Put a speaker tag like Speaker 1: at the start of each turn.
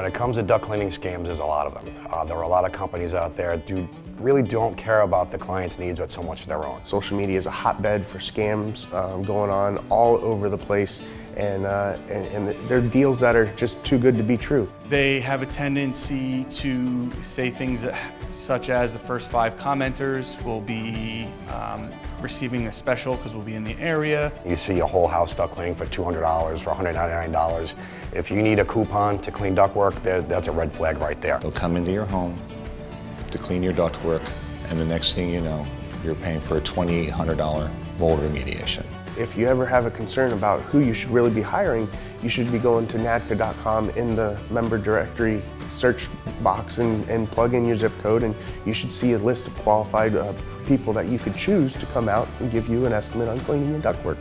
Speaker 1: When it comes to duct cleaning scams, there's a lot of them. There are a lot of companies out there who really don't care about the client's needs but so much their own.
Speaker 2: Social media is a hotbed for scams going on all over the place, and they're deals that are just too good to be true.
Speaker 3: They have a tendency to say things such as the first 5 commenters will be receiving a special because we'll be in the area.
Speaker 1: You see a whole house duct cleaning for $200, for $199. If you need a coupon to clean ductwork, that's a red flag right there.
Speaker 4: They'll come into your home to clean your ductwork, and the next thing you know, you're paying for a $2,800 mold remediation.
Speaker 2: If you ever have a concern about who you should really be hiring, you should be going to NADCA.com in the member directory search box and plug in your zip code, and you should see a list of qualified people that you could choose to come out and give you an estimate on cleaning your ductwork.